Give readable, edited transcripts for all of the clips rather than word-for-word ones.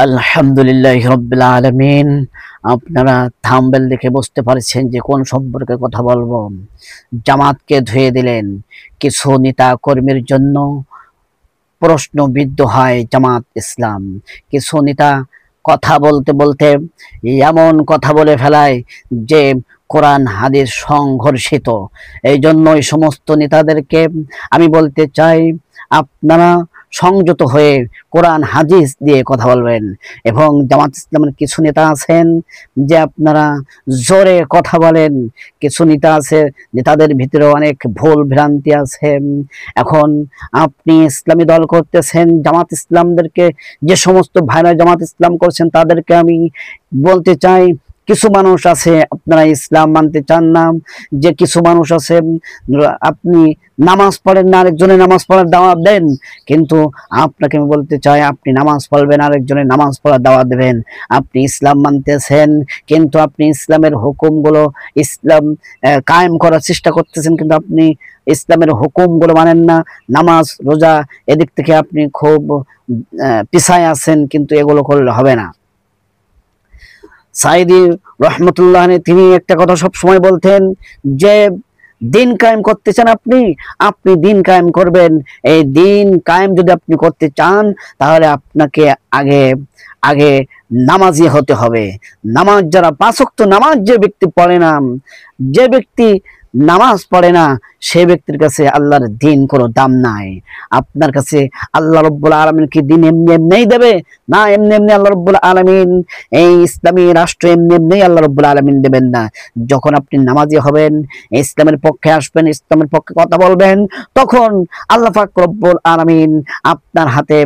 আলহামদুলিল্লাহ রাব্বিল আলামিন। আপনারা থাম্বনেল দেখে বুঝতে পারছেন যে কোন সম্পর্কে কথা বলবো। জামাতকে ধুয়ে দিলেন। কিছু নেতা কর্মীর জন্য প্রশ্নবিদ্ধ হয় জামাত ইসলাম। কিছু নেতা কথা বলতে বলতে এমন কথা বলে ফেলায় যে কোরআন হাদিস সংঘর্ষিত। এই জন্য এই সমস্ত নেতাদেরকে আমি বলতে চাই, আপনারা সংযত হয়ে কোরআন হাদিস দিয়ে কথা বলবেন। এবং জামাত ইসলামের কিছু নেতা আছেন যে আপনারা জোরে কথা বলেন। কিছু নেতা আছে, নেতাদের ভিতরে অনেক ভুল ভ্রান্তি আছে। এখন আপনি ইসলামী দল করতেছেন, জামাত ইসলামদেরকে, যে সমস্ত ভাইরা জামাত ইসলাম করছেন তাদেরকে আমি বলতে চাই, কিছু মানুষ আছে আপনারা ইসলাম মানতে চান না। যে কিছু মানুষ আছে আপনি নামাজ পড়েন না, আরেকজনের নামাজ পড়ার দাওয়াত দেন। কিন্তু আপনাকে আমি বলতে চাই, আপনি নামাজ পড়বেন, আরেকজনের নামাজ পড়ার দাওয়াত দেবেন। আপনি ইসলাম মানতেছেন, কিন্তু আপনি ইসলামের হুকুমগুলো ইসলাম কায়েম করার চেষ্টা করতেছেন, কিন্তু আপনি ইসলামের হুকুমগুলো মানেন না। নামাজ রোজা এদিক থেকে আপনি খুব পিছায় আছেন, কিন্তু এগুলো করলে হবে না। সাইদি রহমতুল্লাহ তিনি একটা কথা সব সময় বলতেন যে দিন কায়েম করতে চান আপনি, আপনি দিন কায়েম করবেন। এই দিন কায়েম যদি আপনি করতে চান তাহলে আপনাকে আগে আগে নামাজি হতে হবে। নামাজ যারা 5 ওয়াক্ত নামাজ যে ব্যক্তি পড়ে না, যে ব্যক্তি নামাজ পড়ে না, সে ব্যক্তির কাছে আল্লাহর দিন কোনো দাম নাই। আপনার কাছে আল্লাহ রব্বুল আলামিন কি দিন এমনি এমনিই দেবে? না, এমনি এমনি আল্লাহ রব্বুল আলামিন এই ইসলামী রাষ্ট্র এমনি এমনি আল্লাহ রব্বুল আলামিন দেবেন না। যখন আপনি নামাজি হবেন, ইসলামের পক্ষে আসবেন, ইসলামের পক্ষে কথা বলবেন, তখন আল্লাহ পাক রব্বুল আলামিন আপনার হাতে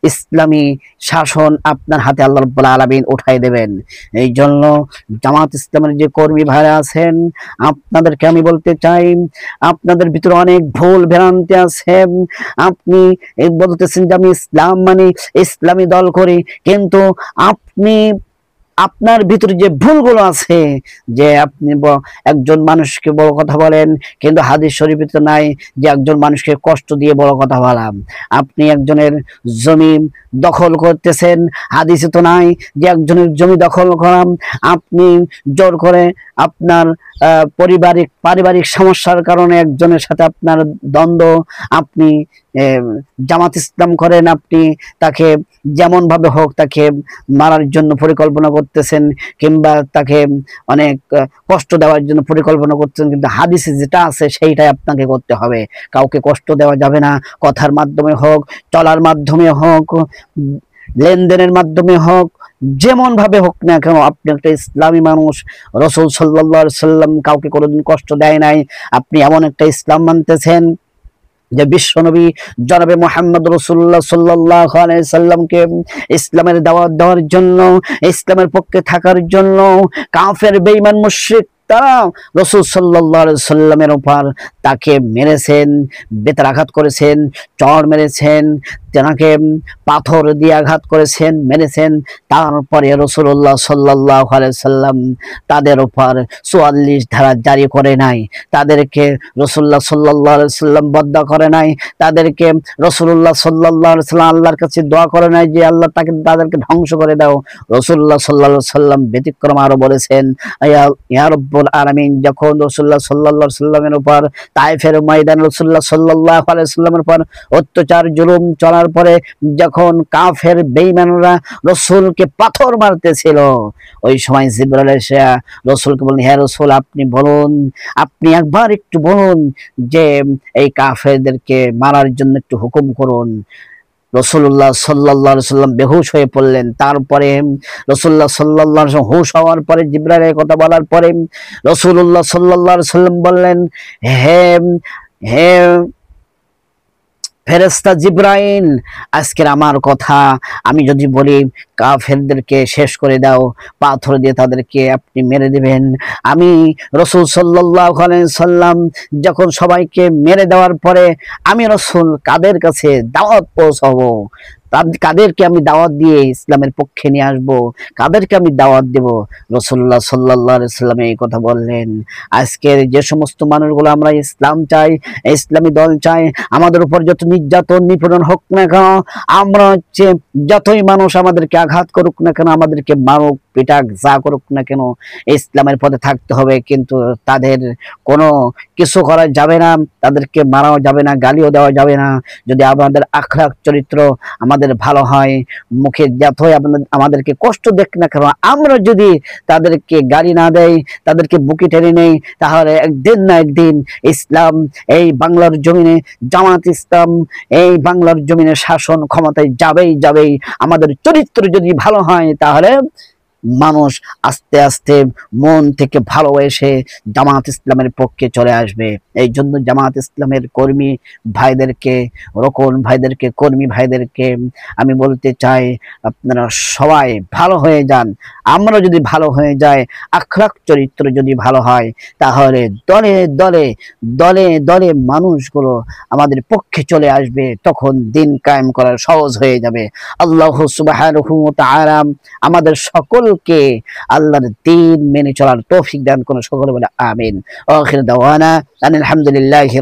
ইসলামী শাসন, আপনার হাতে আল্লাহ রাব্বুল আলামিন উঠাই দেবেন। এই জন্য জামাত ইসলামের যে কর্মী ভাইরা আছেন, আপনাদেরকে আমি বলতে চাই, আপনাদের ভিতরে অনেক ভুল ভ্রান্তি আছে। আপনি বলতেছেন যে আমি ইসলাম মানে ইসলামী দল করি, কিন্তু আপনি আপনার ভিতরে যে ভুলগুলো আছে, যে আপনি একজন মানুষকে বড় কথা বলেন, কিন্তু হাদিস শরীফে তো নাই যে একজন মানুষকে কষ্ট দিয়ে বড় কথা বলাম। আপনি একজনের জমি দখল করতেছেন, হাদিসে তো নাই যে একজনের জমি দখল করাম। আপনি জোর করে আপনার পারিবারিক সমস্যার কারণে একজনের সাথে আপনার দ্বন্দ্ব, আপনি জামাত ইসলাম করেন, আপনি তাকে যেমন ভাবে হোক তাকে মারার জন্য পরিকল্পনা করতেছেন, কিংবা তাকে অনেক কষ্ট দেওয়ার জন্য পরিকল্পনা করতেছেন। কিন্তু হাদিসে যেটা আছে সেইটাই আপনাকে করতে হবে। কাউকে কষ্ট দেওয়া যাবে না। কথার মাধ্যমে হোক, চলার মাধ্যমে হোক, লেনদেনের মাধ্যমে হোক, যেমন ভাবে হোক না কেন, আপনি একটা ইসলামী মানুষ। রাসূল সাল্লাল্লাহু আলাইহি সাল্লাম কাউকে কোনোদিন কষ্ট দেয় নাই। আপনি এমন একটা ইসলাম মানতেছেন যে বিশ্বনবী জনাবে মুহাম্মদ রাসূলুল্লাহ সাল্লাল্লাহু আলাইহি সাল্লামকে ইসলামের দাওয়াত দেওয়ার জন্য, ইসলামের পক্ষে থাকার জন্য কাফের বেঈমান মুশরিক তারা রাসূল সাল্লাল্লাহু আলাইহি সাল্লামের উপর তাকে মেরেছেন, বেত্রাঘাত করেছেন, চড় মেরেছেন, তেনাকে পাথর দিয়ে আঘাত করেছেন, মেরেছেন। তারপরে রাসূলুল্লাহ সাল্লাল্লাহু আলাইহি সাল্লাম তাদের উপর 44 ধারা জারি করে নাই। তাদেরকে রাসূলুল্লাহ সাল্লাল্লাহু আলাইহি সাল্লাম বদদুয়া করে নাই। তাদেরকে রাসূলুল্লাহ সাল্লাল্লাহু আলাইহি সাল্লাম আল্লাহর কাছে দোয়া করে নাই যে আল্লাহ তাদেরকে ধ্বংস করে দাও। রাসূলুল্লাহ সাল্লাল্লাহু আলাইহি সাল্লাম ব্যতিক্রম আরো বলেছেন, ইয়া রাব্বুল আলামিন যখন রাসূলুল্লাহ সাল্লাল্লাহু আলাইহি সাল্লামের উপর তায়েফের ময়দান রাসূলুল্লাহ সাল্লাল্লাহু আলাইহি সাল্লামের উপর অত্যাচার জুলুম চলার পরে যখন কাফের বেঈমানরা রাসূলকে পাথর মারতেছিল, ওই সময় জিবরাইল এসে রাসূলকে বলেন, হে রাসূল আপনি বলুন, আপনি একবার একটু বলুন যে এই কাফেরদেরকে মারার জন্য একটু হুকুম করুন। রাসূলুল্লাহ সাল্লাল্লাহু আলাইহি সাল্লাম বেহুশ হয়ে পড়লেন। তারপরে রাসূলুল্লাহ সাল্লাল্লাহু আলাইহি সাল্লাম হুশ হওয়ার পরে, জিবরাইলের কথা বলার পরে রাসূলুল্লাহ সাল্লাল্লাহু আলাইহি সাল্লাম বললেন, হে হে ফেরেশতা জিবরাইল, আজকের আমার কথা আমি যদি বলি কাফেরদেরকে শেষ করে দাও, পাথর দিয়ে তাদেরকে আপনি মেরে দিবেন, আমি রাসূল সাল্লাল্লাহু আলাইহি সাল্লাম যখন সবাইকে মেরে দেওয়ার পরে আমি রাসূল কাদের কাছে দাওয়াত পৌঁছাবো? কাদেরকে আমি দাওয়াত দিয়ে ইসলামের পক্ষে নিয়ে আসব, কাদেরকে আমি দাওয়াত দেব? রাসূলুল্লাহ সাল্লাল্লাহু আলাইহি ওয়াসাল্লাম এই কথা বললেন। আজকের যে সমস্ত মানুষগুলো আমরা ইসলাম চাই, ইসলামী দল চাই, আমাদের উপর যত নির্যাতন নিপীড়ন হোক না কেন, আমরা হচ্ছে যতই মানুষ আমাদেরকে আঘাত করুক না কেন, আমাদেরকে মারুক পিটাক যা করুক না কেন, ইসলামের পথে থাকতে হবে। কিন্তু তাদের কোনো কিছু করা যাবে না, তাদেরকে মারাও যাবে না, গালিও দেওয়া যাবে না। যদি আমাদের আখলাক চরিত্র আমাদের ভালো হয়, মুখে যতই আমাদেরকে কষ্ট দেখ না কেন, আমরা যদি তাদেরকে গালি না দেই, তাদেরকে বুকে টেনে নেই, তাহলে একদিন না একদিন ইসলাম এই বাংলার জমিনে, জামাত ইসলাম এই বাংলার জমিনে শাসন ক্ষমতায় যাবেই যাবেই। আমাদের চরিত্র যদি ভালো হয় তাহলে মানুষ আস্তে আস্তে মন থেকে ভালোবেসে জামাত ইসলামের পক্ষে চলে আসবে। এই জন্য জামাত ইসলামের কর্মী ভাইদেরকে, রোকন ভাইদেরকে, কর্মী ভাইদেরকে আমি বলতে চাই, আপনারা সবাই ভালো হয়ে যান। আমরা যদি ভালো হয়ে যাই, আখলাক চরিত্র যদি ভালো হয়, তাহলে দলে দলে দলে দলে মানুষগুলো আমাদের পক্ষে চলে আসবে। তখন দিন কায়েম করা সহজ হয়ে যাবে। আল্লাহ সুবহানাহু ওয়া তাআলা আমাদের সকলকে আল্লাহর দ্বীন মেনে চলার তৌফিক দান করুন। সকলে বলে আমিন। আখির দাওয়ানা আলহামদুলিল্লাহি।